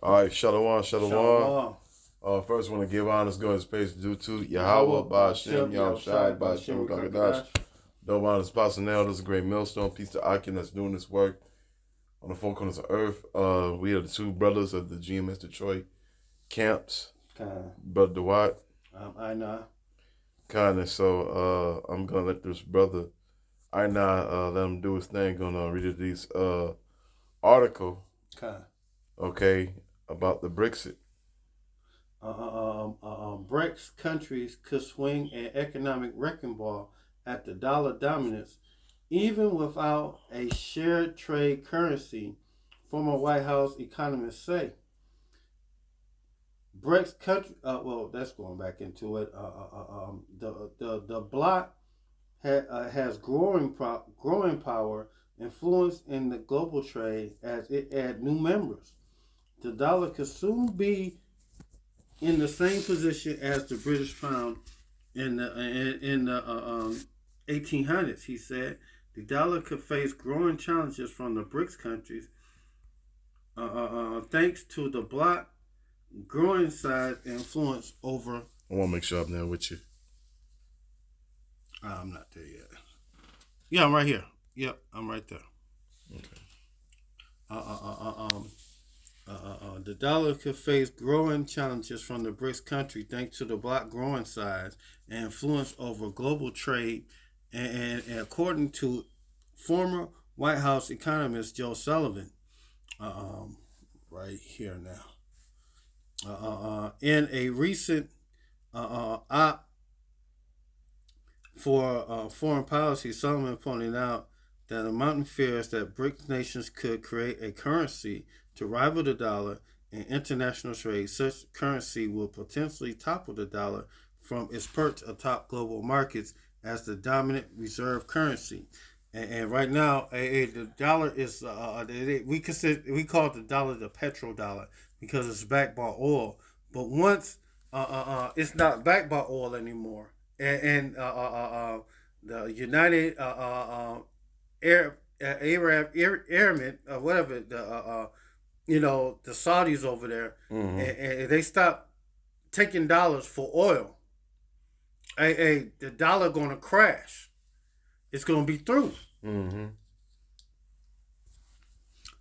All right, Shalom, Shalom. Shalom. First, want to give honors, go and space due to Yahweh, Ba'Shem, Yahushai, Ba'Shem, Gagadash. Double honors, Apostle Now. This is a great millstone. Peace to Akin that's doing this work on the four corners of earth. We are the two brothers of the GMS Detroit camps. Brother DeWatt. I know. Kindness. So I'm going to let this brother, let him do his thing. Going to read this article. Okay, about the Brics. Brics countries could swing an economic wrecking ball at the dollar dominance, even without a shared trade currency, former White House economists say. Brics country, that's going back into it. The bloc has growing power, influence in the global trade as it adds new members. The dollar could soon be in the same position as the British pound in the 1800s. He said the dollar could face growing challenges from the BRICS countries, thanks to the bloc growing size and influence over. I want to make sure I'm there with you. I'm not there yet. Yeah, I'm right here. Yep, I'm right there. Okay. The dollar could face growing challenges from the BRICS country thanks to the bloc growing size and influence over global trade, and according to former White House economist Joe Sullivan, right here now, in a recent op for foreign policy, Sullivan pointed out that the mountain fears that BRICS nations could create a currency to rival the dollar in international trade. Such currency will potentially topple the dollar from its perch atop global markets as the dominant reserve currency. And right now, the dollar is we call it the dollar the petrodollar because it's backed by oil. But once it's not backed by oil anymore, and the United Arab Airmen, whatever the Saudis over there, and they stop taking dollars for oil. The dollar gonna crash. It's gonna be through.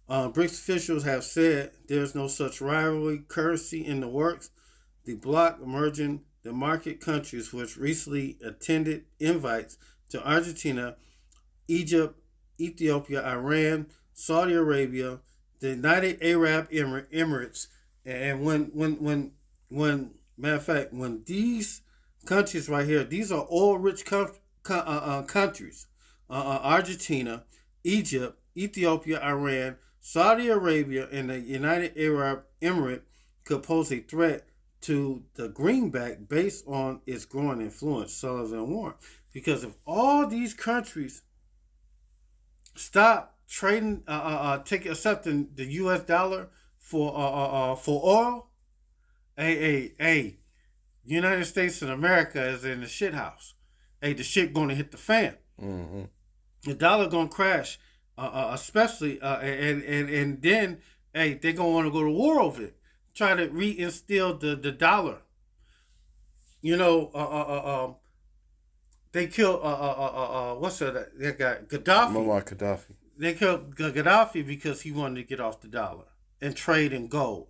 BRICS officials have said there's no such rivalry currency in the works. The bloc emerging the market countries, which recently attended invites to Argentina, Egypt, Ethiopia, Iran, Saudi Arabia, the United Arab Emirates, and when matter of fact, when these countries right here, these are all rich countries, Argentina, Egypt, Ethiopia, Iran, Saudi Arabia, and the United Arab Emirates could pose a threat to the greenback based on its growing influence, Sullivan warned. Because if all these countries stop trading, accepting the U.S. dollar for oil, United States of America is in the shit house. The shit gonna hit the fan. The dollar gonna crash, especially, and then they gonna want to go to war over it, try to reinstill the dollar. They killed what's that? They got Gaddafi. Muammar Gaddafi. They killed Gaddafi because he wanted to get off the dollar and trade in gold.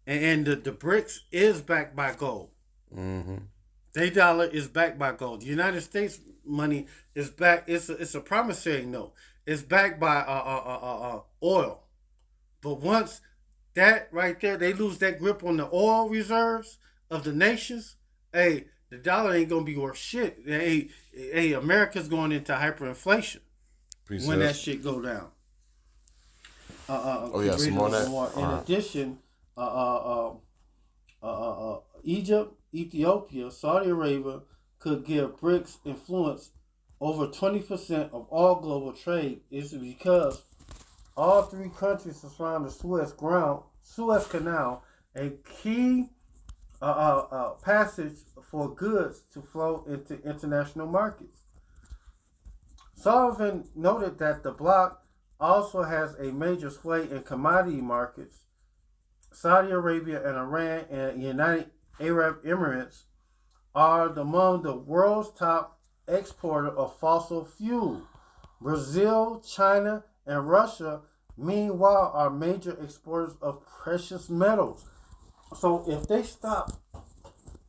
And the BRICS is backed by gold. Their dollar is backed by gold. The United States money is backed. It's a promissory note. It's backed by oil. But once that right there, they lose that grip on the oil reserves of the nations. The dollar ain't gonna be worth shit. America's going into hyperinflation when that shit go down. Some more that. In addition, Egypt, Ethiopia, Saudi Arabia could give BRICS influence over 20% of all global trade. Is because all three countries are surround the Suez Canal, a key passage for goods to flow into international markets. Sullivan noted that the bloc also has a major sway in commodity markets, Saudi Arabia and Iran and United Arab Emirates are among the world's top exporter of fossil fuel. Brazil, China, and Russia, meanwhile, are major exporters of precious metals. So if they stop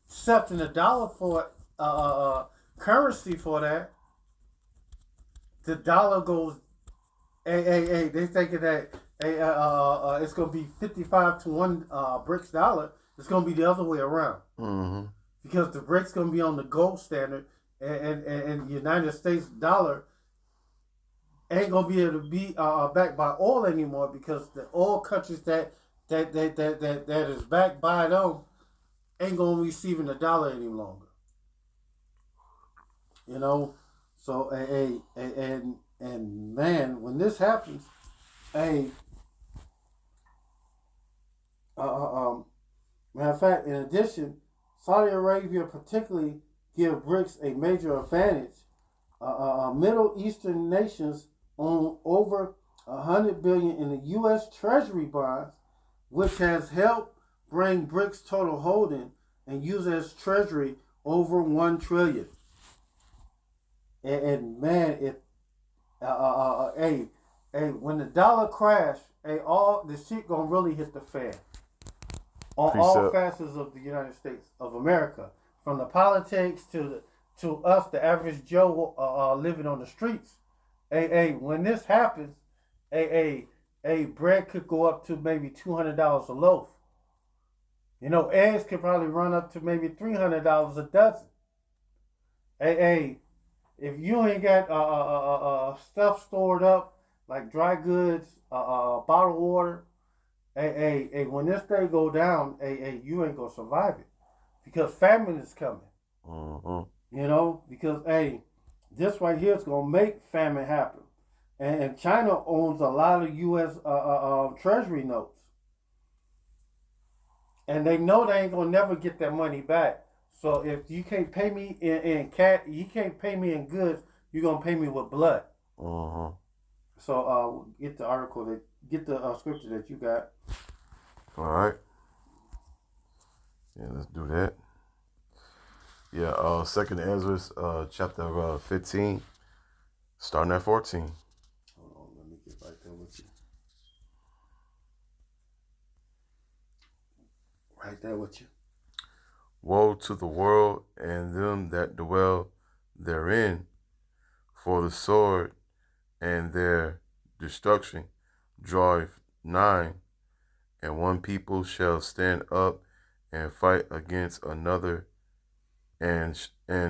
accepting the dollar for currency for that, the dollar goes. Hey, they thinking that it's gonna be 55 to 1 Brics dollar. It's gonna be the other way around. Mm-hmm. Because the Brics gonna be on the gold standard, and the United States dollar ain't gonna be able to be backed by oil anymore, because the oil countries that is backed by them ain't gonna be receiving the dollar any longer. You know, so and man, when this happens, matter of fact, in addition, Saudi Arabia particularly give Brics a major advantage. Middle Eastern nations own over $100 billion in the U.S. Treasury bonds, which has helped bring Brics' total holding and use as Treasury over $1 trillion. And man, if when the dollar crash, all the shit gonna really hit the fan on all facets of the United States of America, from the politics to us, the average Joe living on the streets. When this happens, bread could go up to maybe $200 a loaf. You know, eggs could probably run up to maybe $300 a dozen. If you ain't got stuff stored up like dry goods, bottled water, when this thing go down, you ain't gonna survive it, because famine is coming. Mm-hmm. You know, because this right here is gonna make famine happen, and China owns a lot of U.S. Treasury notes, and they know they ain't gonna never get that money back. So if you can't pay me in cash, you can't pay me in goods, you're gonna pay me with blood. Mm-hmm. So get the article get the scripture that you got. All right. Yeah, let's do that. Yeah, Second Ezra, chapter 15, starting at 14. Hold on, let me get right there with you. Right there with you. Woe to the world and them that dwell therein, for the sword and their destruction draweth nigh, and one people shall stand up and fight against another, and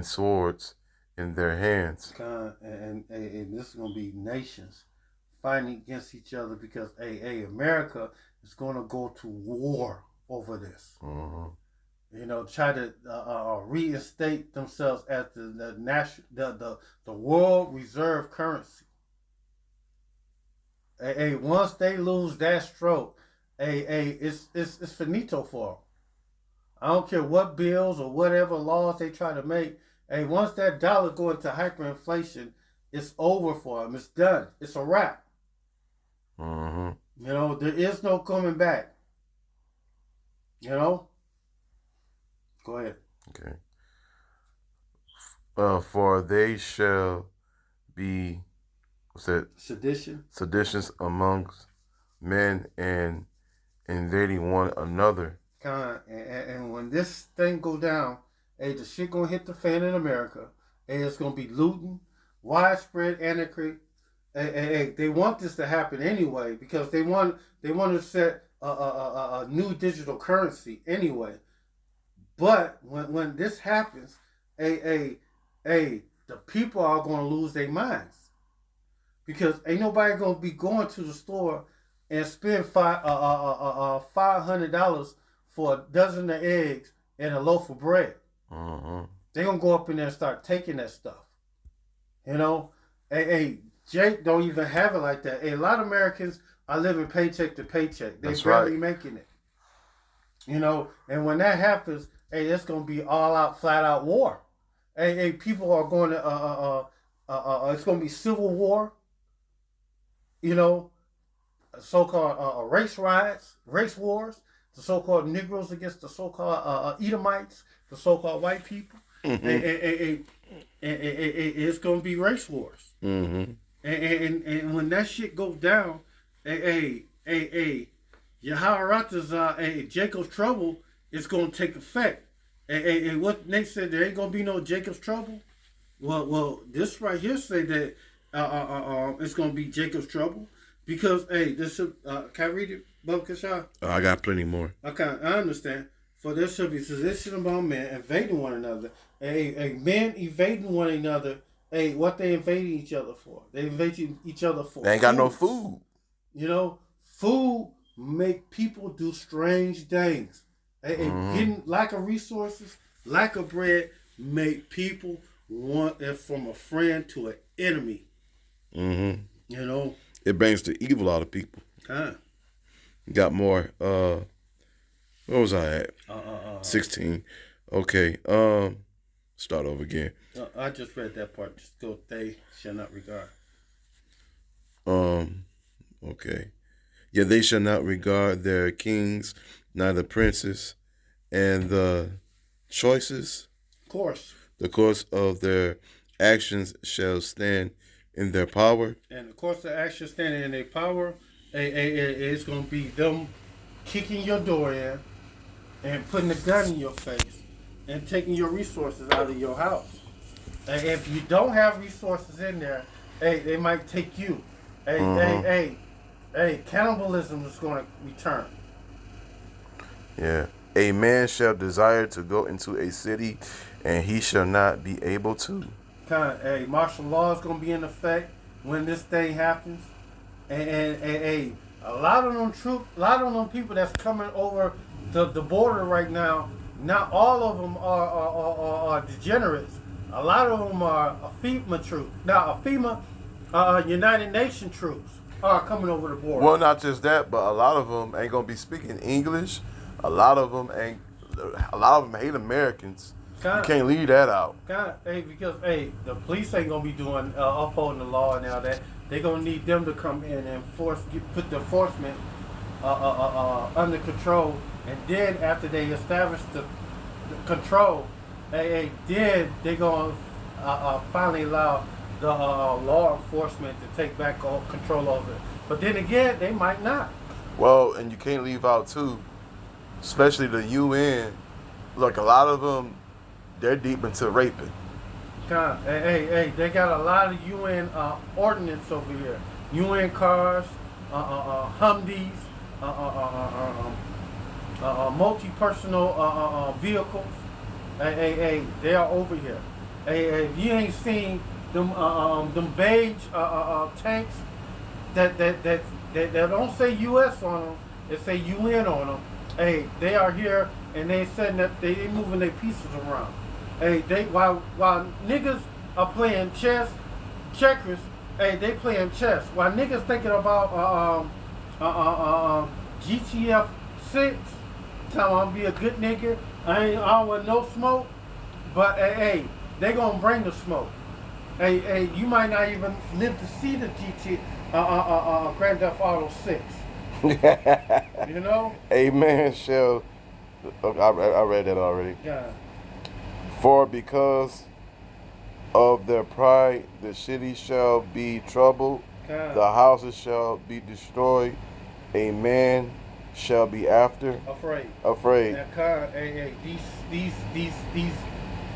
swords in their hands. And this is gonna be nations fighting against each other, because America is gonna go to war over this. Mm-hmm. You know, try to reinstate themselves as the world reserve currency. Once they lose that stroke, it's finito for them. I don't care what bills or whatever laws they try to make. Once that dollar go into hyperinflation, it's over for them. It's done. It's a wrap. Mm-hmm. You know, there is no coming back. You know? Go ahead. Okay. For they shall be, what's that? Seditions amongst men, and invading one another. And when this thing go down, the shit gonna hit the fan in America. It's gonna be looting, widespread anarchy. They want this to happen anyway, because they want to set a new digital currency anyway. But when this happens, the people are going to lose their minds, because ain't nobody going to be going to the store and spend $500 for a dozen of eggs and a loaf of bread. Mm-hmm. They're going to go up in there and start taking that stuff. You know, Jake don't even have it like that. A lot of Americans are living paycheck to paycheck. They're barely making it. You know, and when that happens, it's gonna be all out, flat out war. People are going to it's gonna be civil war. You know, so-called race riots, race wars. the so-called Negroes against the so-called Edomites, the so-called white people. Mm-hmm. And it's going to be race wars. Mm-hmm. And when that shit goes down, Yaharatazar, Jacob's trouble is going to take effect. And what Nate said, there ain't going to be no Jacob's trouble. Well, this right here say that it's going to be Jacob's trouble because this can I read it, Bubba Kasha? I got plenty more. Okay, I understand. For there should be sedition among men invading one another. Men evading one another. What they invading each other for? They invading each other for. They ain't got no food. You know, food make people do strange things. Getting lack of resources, lack of bread, make people want it from a friend to an enemy. Mm-hmm. You know, it brings the evil out of people. You got more. What was I at? 16. Okay. Start over again. I just read that part. Just go. They shall not regard. Okay. Yeah, they shall not regard their kings, neither princes, and the choices. The course of their actions shall stand in their power. And the course of action standing in their power, it's going to be them kicking your door in and putting a gun in your face and taking your resources out of your house. And if you don't have resources in there, they might take you. Cannibalism is going to return. Yeah. A man shall desire to go into a city, and he shall not be able to. Martial law is going to be in effect when this thing happens. A lot of them people that's coming over the border right now, not all of them are degenerates. A lot of them are FEMA troops. Now, United Nations troops are coming over the border. Well, not just that, but a lot of them ain't gonna be speaking English. A lot of them hate Americans. You can't leave that out. Because the police ain't gonna be doing upholding the law and all that. They're gonna need them to come in and put the enforcement under control. And then after they establish the control, then they're gonna finally allow the law enforcement to take back control over it. But then again, they might not. Well, and you can't leave out too, especially the UN. Look, a lot of them, they're deep into raping. They got a lot of UN ordinance over here. UN cars, Humvees, multi-personal vehicles. They are over here. If you ain't seen them beige tanks that don't say U.S. on them, they say UN on them. They are here and they setting up. They moving their pieces around. While niggas are playing checkers. They playing chess. While niggas thinking about GTF 6, tell them I'm be a good nigga. I don't want no smoke, but they gonna bring the smoke. You might not even live to see the Grand Theft Auto 6. You know? A man shall. I read that already. Yeah. For because of their pride, the city shall be troubled, the houses shall be destroyed, a man shall be afraid.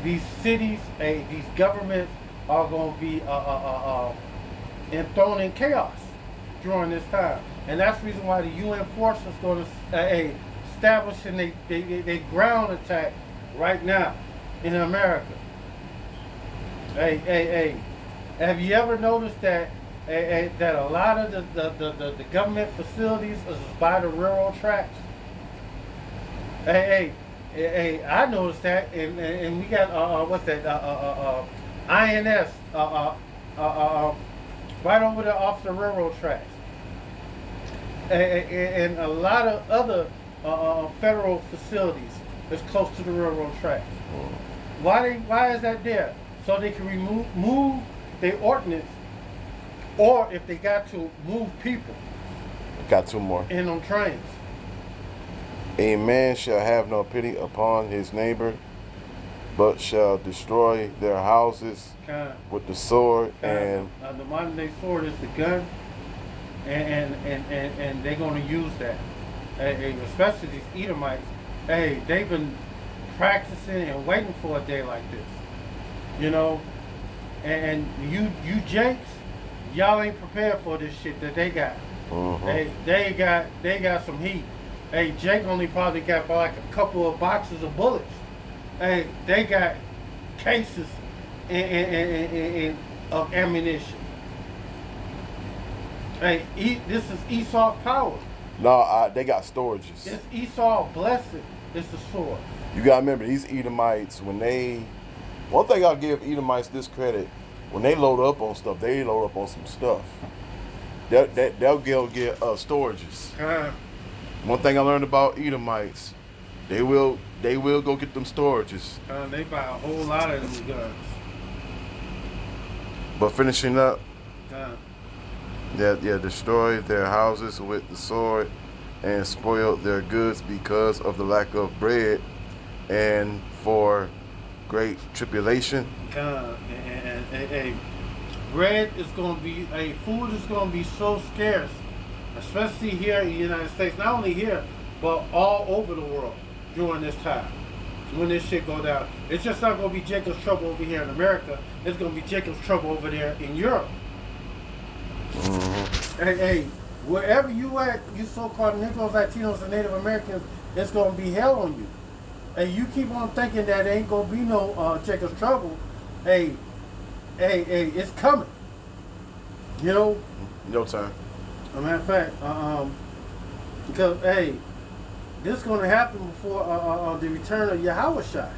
These cities, these governments are going to be enthroned in chaos during this time, and that's the reason why the UN force is going to establish a ground attack right now in America. Have you ever noticed that a lot of the government facilities is by the railroad tracks? I noticed that, and we got what's that? INS right over there off the railroad tracks, and a lot of other federal facilities is close to the railroad tracks. Why is that there? So they can move their ordinance, or if they got to move people. Got two more. In on trains. A man shall have no pity upon his neighbor, but shall destroy their houses with the sword. And the modern day sword is the gun, and they're going to use that. Especially these Edomites. Hey, they've been practicing and waiting for a day like this. You know, and you Jakes, y'all ain't prepared for this shit that they got. Hey, they got some heat. Hey, Jake only probably got like a couple of boxes of bullets. Hey, they got cases of ammunition. Hey, this is Esau power. No, they got storages. It's Esau blessing. It's the sword. You gotta remember these Edomites, one thing I'll give Edomites this credit, when they load up on stuff, they load up on some stuff. They'll go get storages. One thing I learned about Edomites, they will go get them storages. They buy a whole lot of them guns. But finishing up, destroy their houses with the sword and spoil their goods because of the lack of bread and for great tribulation. Bread is going to be, food is going to be so scarce, especially here in the United States. Not only here, but all over the world during this time. When this shit go down, it's just not going to be Jacob's trouble over here in America. It's going to be Jacob's trouble over there in Europe. Hey, wherever you at, you so-called Negroes, Latinos, and Native Americans, it's going to be hell on you. Hey, you keep on thinking that ain't going to be no Jacob's trouble. Hey, it's coming. You know? No time. As a matter of fact, because, hey, this is going to happen before the return of Yahushua.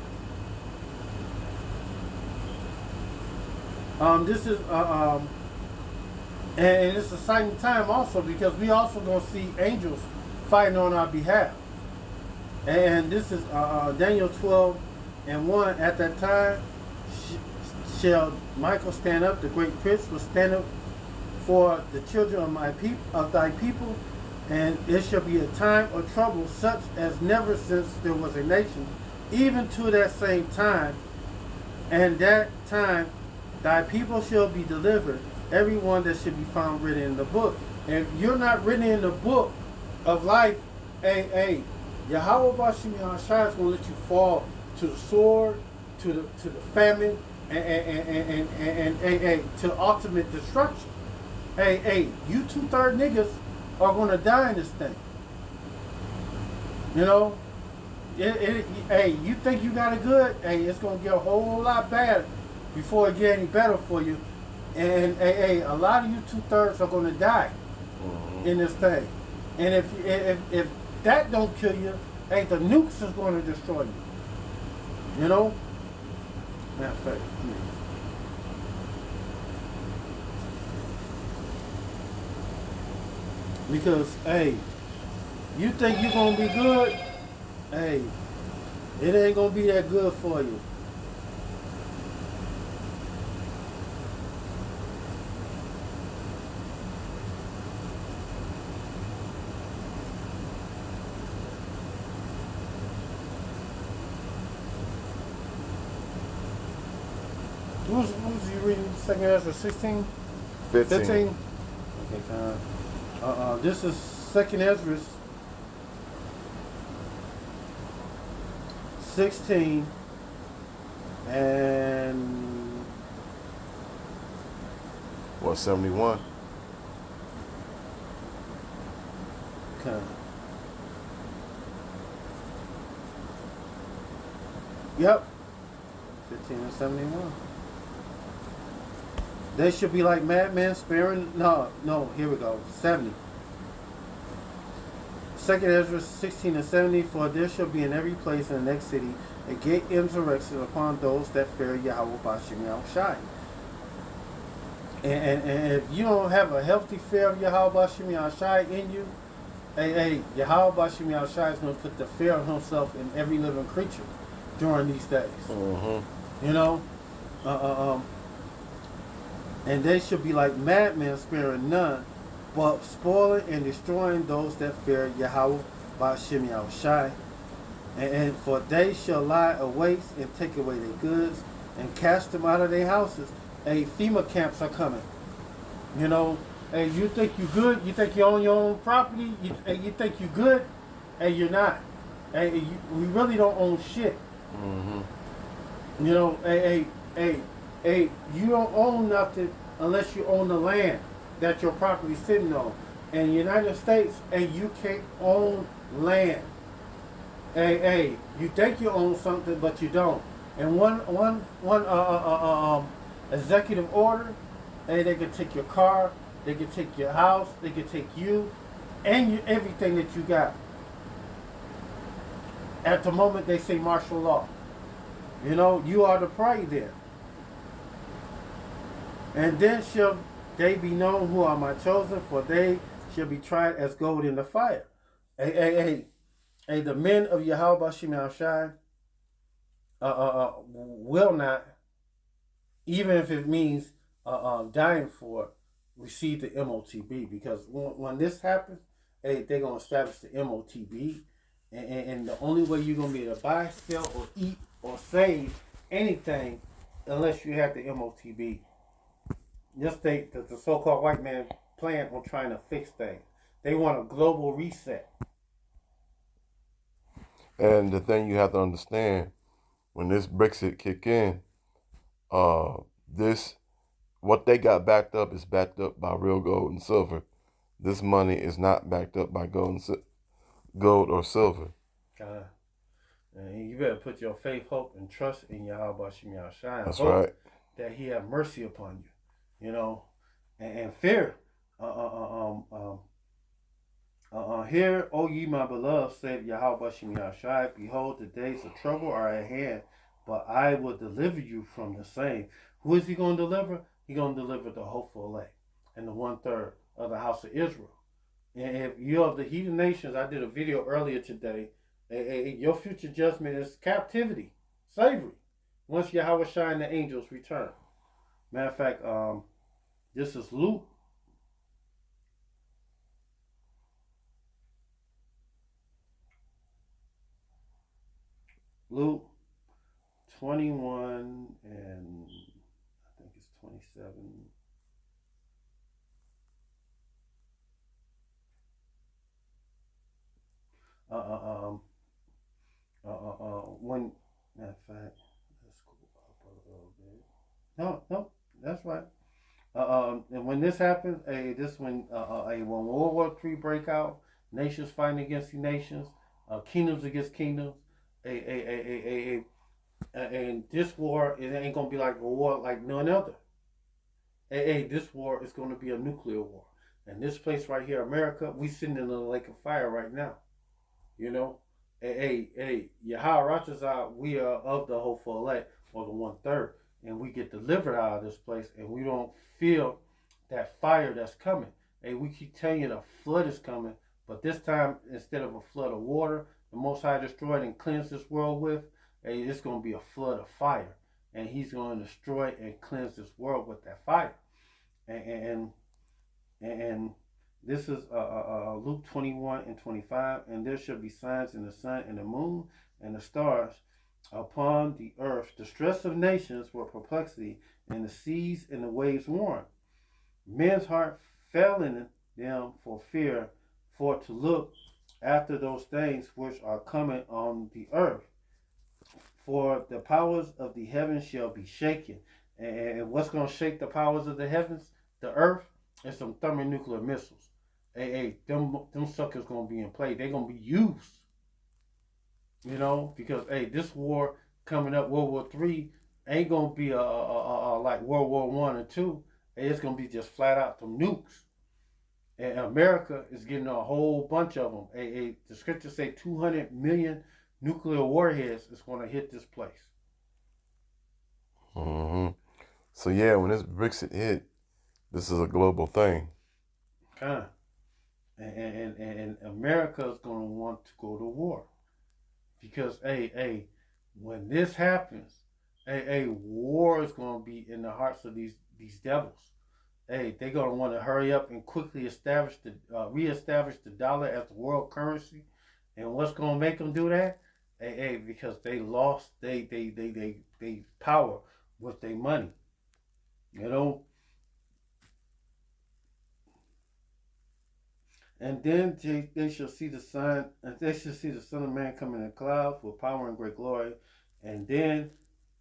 This is, and it's a exciting time also because we also going to see angels fighting on our behalf. And this is Daniel 12:1. At that time shall Michael stand up, the great prince will stand up for the children of thy people, and it shall be a time of trouble such as never since there was a nation, even to that same time. And that time thy people shall be delivered, every one that should be found written in the book. And if you're not written in the book of life, Yahweh Bashim Yahushua is going to let you fall to the sword, to the famine, and to the ultimate destruction. You 2/3 niggas are going to die in this thing. You know, you think you got it good? It's going to get a whole lot bad before it get any better for you. And a lot of you 2/3 are going to die in this thing. And if that don't kill you, the nukes is going to destroy you. You know? Matter of fact, because you think you're going to be good? It ain't going to be that good for you. What was you reading? 2nd Ezra 16? 15? Okay, this is 2nd Ezra 16 and 71. Okay. Yep. 15 and 71. They should be like madmen sparing. No, here we go. 70. 2nd Ezra 16 and 70. For there shall be in every place in the next city a great insurrection upon those that fear Yahweh Bashim Yahushai. And if you don't have a healthy fear of Yahweh Bashim Yahushai in you, Yahweh Bashim Yahushai is going to put the fear of himself in every living creature during these days. You know? And they should be like madmen sparing none, but spoiling and destroying those that fear Yahweh Ba'Shem Yahushai. And for they shall lie awaits and take away their goods and cast them out of their houses. Hey, FEMA camps are coming. You know, hey, you think you good? You think you own your own property? You think you good? Hey, you're not. Hey, we really don't own shit. Mm-hmm. You know, hey, you don't own nothing unless you own the land that your property's sitting on. In the United States, hey, you can't own land. Hey, you think you own something, but you don't. And one executive order, hey, they can take your car, they can take your house, they can take you, and everything that you got. At the moment they say martial law, you know, you are the prey there. And then shall they be known who are my chosen, for they shall be tried as gold in the fire. Hey, the men of Yahweh Shemel Shai will not, even if it means dying for it, receive the MOTB. Because when this happens, hey, they're going to establish the MOTB. And the only way you're going to be able to buy, sell, or eat, or save anything unless you have the MOTB. Just think that the so-called white man plan on trying to fix things. They want a global reset. And the thing you have to understand, when this Brexit kick in, this what they got backed up is backed up by real gold and silver. This money is not backed up by gold or silver. And you better put your faith, hope, and trust in Yahweh Shem Yahshai. That's hope right. That He have mercy upon you, you know, and fear. Hear, O ye my beloved, said Yahweh Shem Yahshai, behold, the days of trouble are at hand, but I will deliver you from the same. Who is He going to deliver? He going to deliver the hopeful elect and the 1/3 of the house of Israel. And if you're of the heathen nations, I did a video earlier today. Your future judgment is captivity, slavery. Once Yahweh Shai and the angels return. Matter of fact, this is Luke. Luke 21 and I think it's 27. When, matter of fact, let's go up a little bit. No, that's right. And when this happens, when World War III break out, nations fighting against the nations, kingdoms against kingdoms, and this war, it ain't gonna be like a war like none other. This war is gonna be a nuclear war. And this place right here, America, we sitting in a lake of fire right now. You know, Yahweh Ratazah, we are of the hopeful elect, or the 1/3, and we get delivered out of this place, and we don't feel that fire that's coming. Hey, we keep telling you the flood is coming, but this time, instead of a flood of water, the Most High destroyed and cleansed this world with, hey, it's going to be a flood of fire, and He's going to destroy and cleanse this world with that fire, and this is Luke 21 and 25. And there shall be signs in the sun and the moon and the stars upon the earth, distress of nations for perplexity, and the seas and the waves warm. Men's heart fell in them for fear, for to look after those things which are coming on the earth. For the powers of the heavens shall be shaken. And what's going to shake the powers of the heavens, the earth, is some thermonuclear missiles. Them suckers gonna be in play. They're gonna be used, you know, because this war coming up, World War III, ain't gonna be like World War I or II. It's gonna be just flat out some nukes. And America is getting a whole bunch of them. The scriptures say 200 million nuclear warheads is gonna hit this place. Mm-hmm. So yeah, when this Brexit hit, this is a global thing. Kind of. And America is going to want to go to war. Because, when this happens, war is going to be in the hearts of these devils. They're going to want to hurry up and quickly reestablish the dollar as the world currency. And what's gonna make them do that? Hey, because they lost they power with their money. You know, and then they shall see the Son, and they shall see the Son of Man coming in clouds with power and great glory. And then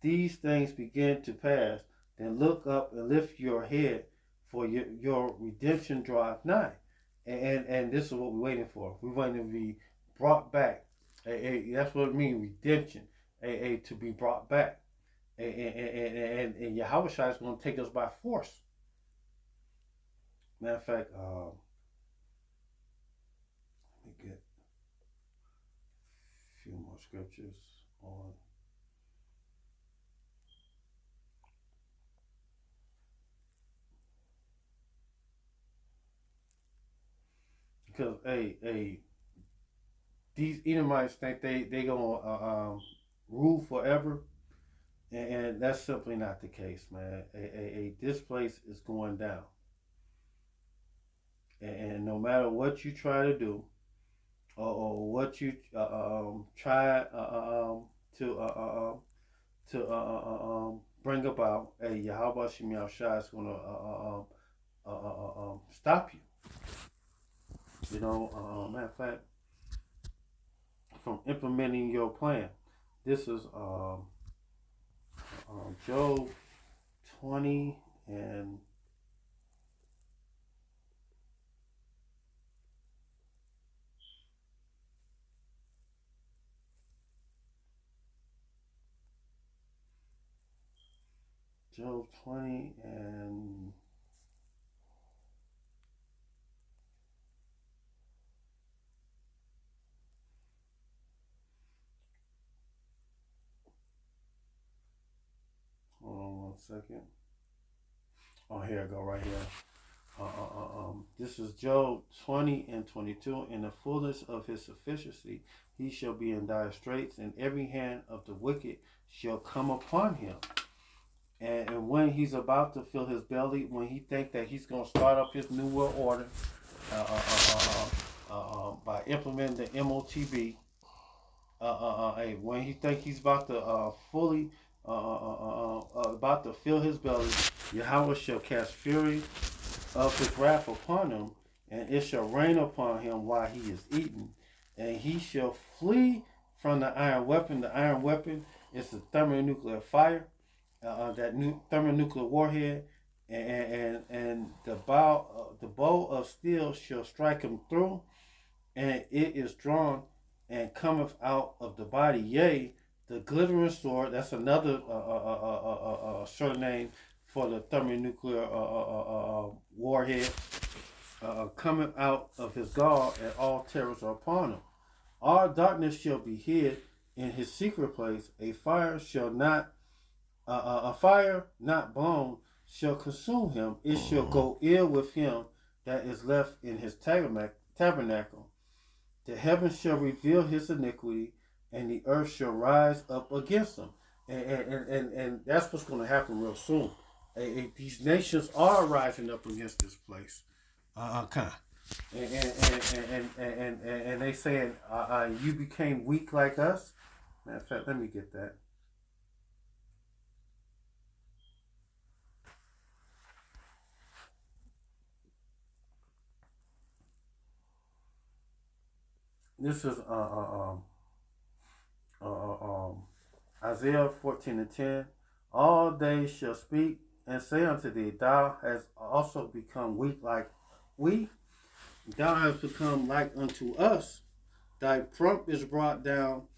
these things begin to pass. Then look up and lift your head, for your redemption draweth nigh. And this is what we're waiting for. We're waiting to be brought back. That's what it means, redemption. To be brought back. And Yahweh Shai is going to take us by force. Matter of fact, let me get a few more scriptures on. Because these Edomites think they gonna rule forever, and that's simply not the case, man. This place is going down, and no matter what you try to do, or what you try to bring about, Yahweh Shem Yahushua is gonna stop you. You know, matter of fact, from implementing your plan. This is Job 20 and Job 20 and hold on one second. Oh, here I go, right here. This is Job 20 and 22. In the fullness of his sufficiency, he shall be in dire straits, and every hand of the wicked shall come upon him. And when he's about to fill his belly, when he think that he's going to start up his new world order by implementing the MOTB, when he think he's about to fully about to fill his belly, Yahweh shall cast fury of his wrath upon him, and it shall rain upon him while he is eating, and he shall flee from the iron weapon. The iron weapon is the thermonuclear fire, that new thermonuclear warhead, and the bow of steel shall strike him through, and it is drawn and cometh out of the body. Yea, the glittering sword, that's another surname for the thermonuclear warhead, cometh out of his gall, and all terrors are upon him. All darkness shall be hid in his secret place. A fire not blown shall consume him. It shall go ill with him that is left in his tabernacle. The heavens shall reveal his iniquity, and the earth shall rise up against him. And that's what's going to happen real soon. These nations are rising up against this place. And they saying, you became weak like us. Matter of fact, let me get that. This is Isaiah 14 and 10. All they shall speak and say unto thee, thou hast also become weak like we. Thou hast become like unto us. Thy prump is brought down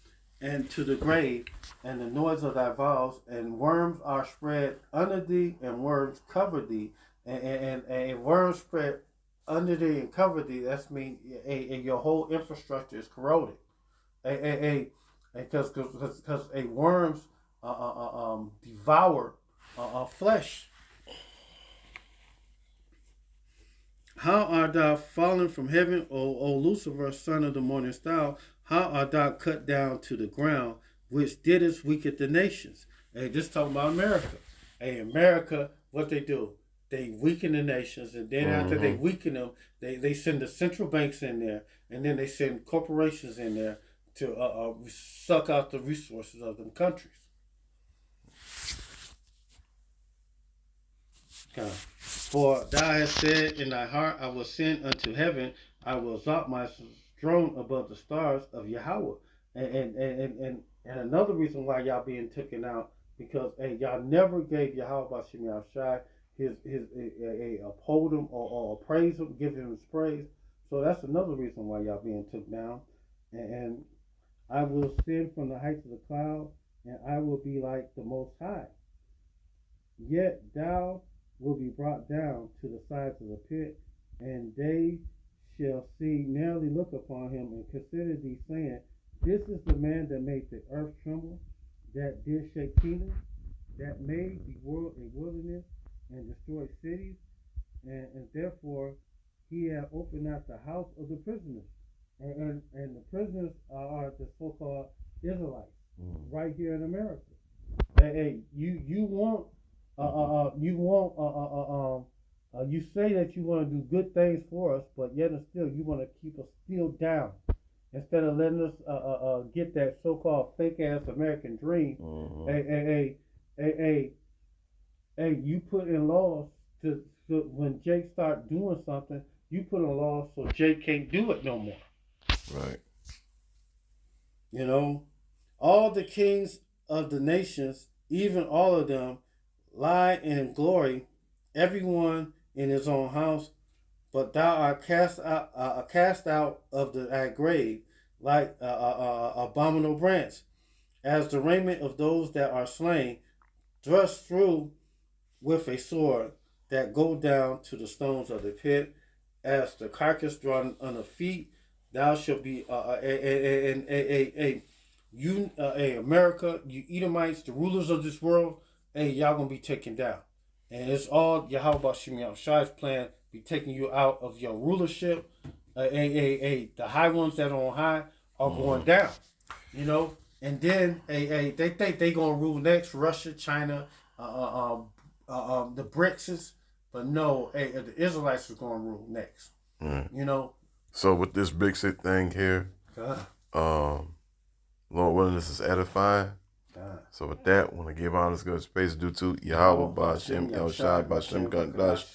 and to the grave, and the noise of thy vows, and worms are spread under thee, and worms cover thee, and worms spread under thee and cover thee. That's mean your whole infrastructure is corroded. Because worms devour flesh. How art thou fallen from heaven, O Lucifer, son of the morning star? How art thou cut down to the ground, which didst weaken the nations? Hey, this talking about America. Hey, America, what they do? they weaken the nations, and then after they weaken them, they send the central banks in there, and then they send corporations in there to suck out the resources of them countries. Okay. For thou hast said in thy heart, I will ascend unto heaven, I will exalt my throne above the stars of Yahweh. And another reason why y'all being taken out, because y'all never gave Yahweh Bashem Yahushai his uphold him or praise him, give him his praise. So that's another reason why y'all being took down. And I will ascend from the heights of the cloud, and I will be like the Most High. Yet thou will be brought down to the sides of the pit, and they shall see, narrowly look upon him, and consider thee, saying, this is the man that made the earth tremble, that did shake kingdoms, that made the world a wilderness, and destroyed cities, and therefore he had opened out the house of the prisoners. And the prisoners are the so-called Israelites, right here in America. You say that you want to do good things for us, but yet and still you want to keep us still down. Instead of letting us get that so-called fake-ass American dream, you put in laws to when Jake start doing something, you put in laws so Jake can't do it no more. Right. You know, all the kings of the nations, even all of them, lie in glory, everyone in his own house. But thou art cast out of thy grave like abominable branch, as the raiment of those that are slain, thrust through with a sword, that go down to the stones of the pit, as the carcass drawn under feet. Thou shalt be America, you Edomites, the rulers of this world. Y'all gonna be taken down, and it's all Yahweh Bashem Yahushai's plan. Be taking you out of your rulership. The high ones that are on high are going down, you know. And then they think they gonna rule next. Russia, China, the Brics, but no, the Israelites are gonna rule next. You know. So with this Brexit thing here, Lord willing, this is edifying. So with that, I want to give honors, good space due to Yahweh Bashem Yahushai Bashem Gadash.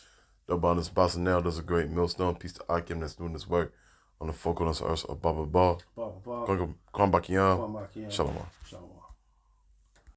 The abundance personnel does a great millstone. Peace to Akim that's doing this work on the focal earth of Baba Ba. Kwambakiyan. Shalom.